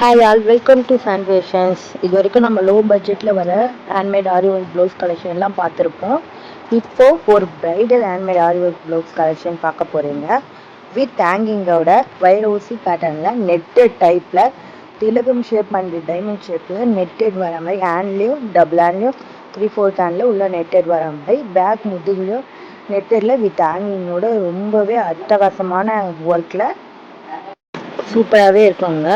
Hi all welcome to ஃபேன்வேஷன்ஸ். இது வரைக்கும் நம்ம லோ பட்ஜெட்டில் வர handmade aari work blouse collection எல்லாம் பார்த்துருப்போம். இப்போ ஒரு bridal handmade aari work blouse collection பார்க்க போகிறீங்க. வித் ஹேங்கிங்கோட வைர ஊசி பேட்டர்னில் நெட்டட் டைப்பில் திலகம் ஷேப் அண்ட் டைமண்ட் ஷேப்பில் நெட்டட் வர மாதிரி ஹேண்ட்லேயும் டபுள் ஹேண்ட்லேயும் 3/4 ஹேண்டில் உள்ள நெட்டட் வர மாதிரி பேக் முதுகுலையும் நெட்டடில் வித் ஹேங்கிங்கோட ரொம்பவே அட்டகாசமான ஒர்க்கில் சூப்பராகவே இருக்குங்க.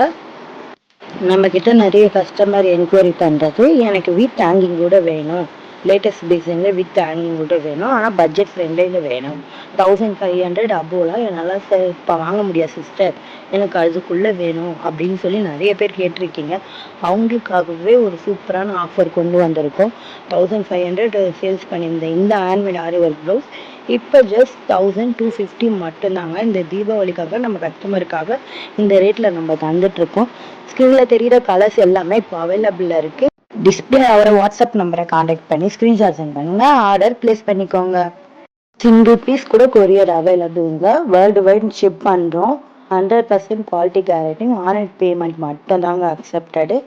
நம்மக்கிட்ட நிறைய கஸ்டமர் என்கொயரி பண்ணுறது எனக்கு வித் ஹேங்கிங்கோட வேணும், லேட்டஸ்ட் டிசைனில் வித் ஹேங்கிங்கோட வேணும், ஆனால் பட்ஜெட் ஃப்ரெண்ட்லியில் வேணும், 1500 அபோலாம் என்னால் இப்போ வாங்க முடியாது சிஸ்டர், எனக்கு அதுக்குள்ளே வேணும் அப்படின்னு சொல்லி நிறைய பேர் கேட்டிருக்கீங்க. அவங்களுக்காகவே ஒரு சூப்பரான ஆஃபர் கொண்டு வந்திருக்கோம். 1500 சேல்ஸ் பண்ணியிருந்தேன் இந்த ஹேண்ட்மேட் ஆரி ஒர்க் ப்ளவுஸ் இப்போ ஜஸ்ட் 1250 மட்டும்தாங்க. இந்த தீபாவளிக்காக நம்ம கஸ்டமருக்காக இந்த ரேட்டில் நம்ம தந்துட்டுருக்கோம். ஸ்க்ரீனில் தெரிகிற கலர்ஸ் எல்லாமே இப்போ அவைலபிளாக இருக்குது. டிஸ்பிளே ஆகிற வாட்ஸ்அப் நம்பரை காண்டாக்ட் பண்ணி ஸ்க்ரீன்ஷாட் சென்ட் பண்ணுங்கள், ஆர்டர் ப்ளேஸ் பண்ணிக்கோங்க. சிங்கிள் பீஸ் கூட கொரியர் அவைலபிள்ங்க. வேர்ல்டு வைட் ஷிப் பண்ணுறோம். 100% குவாலிட்டி கேரண்டிங், ஆன்லைன் பேமெண்ட் மட்டும்தாங்க அக்செப்டடு.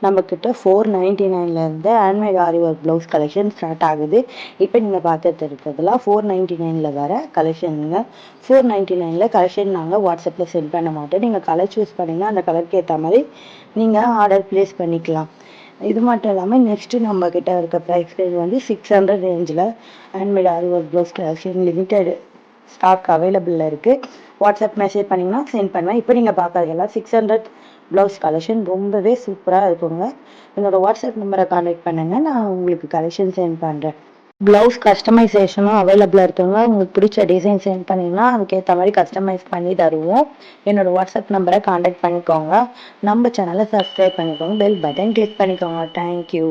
நம்மக்கிட்ட 499லேருந்து handmade aari work blouse collection start ஆகுது. இப்போ நீங்கள் பார்த்துட்டு இருக்கிறதுலாம் 499 வர கலெக்ஷனுங்க. 499 கலெக்ஷன் நாங்கள் வாட்ஸ்அப்பில் சென்ட் பண்ண மாட்டோம். நீங்கள் கலர் சூஸ் பண்ணிங்கன்னா அந்த கலருக்கு ஏற்ற மாதிரி நீங்கள் ஆர்டர் ப்ளேஸ் பண்ணிக்கலாம். இது மட்டும் இல்லாமல் நெக்ஸ்ட்டு நம்மக்கிட்ட இருக்க ப்ரைஸ் ரேஞ்ச் வந்து 600 ரேஞ்சில் handmade aari work blouse collection limited stock அவைலபிளில் இருக்குது. வாட்ஸ்அப் மெசேஜ் பண்ணிங்கன்னா சென்ட் பண்ணுவேன். இப்போ நீங்கள் பார்க்கறதெல்லாம் 600 ப்ளவுஸ் கலெக்ஷன் ரொம்பவே சூப்பராக இருக்குங்க. என்னோடய வாட்ஸ்அப் நம்பரை கான்டாக்ட் பண்ணுங்கள், நான் உங்களுக்கு கலெக்ஷன் சென்ட் பண்ணுறேன். ப்ளவுஸ் கஸ்டமைசேஷனும் அவைலபிளாக இருக்குங்க. உங்களுக்கு பிடிச்ச டிசைன் சென்ட் பண்ணிங்கன்னா அதுக்கேற்ற மாதிரி கஸ்டமைஸ் பண்ணி தருவோம். என்னோடய வாட்ஸ்அப் நம்பரை கான்டாக்ட் பண்ணிக்கோங்க. நம்ம சேனலை சப்ஸ்கிரைப் பண்ணிக்கோங்க, பெல் பட்டன் கிளிக் பண்ணிக்கோங்க. தேங்க்யூ.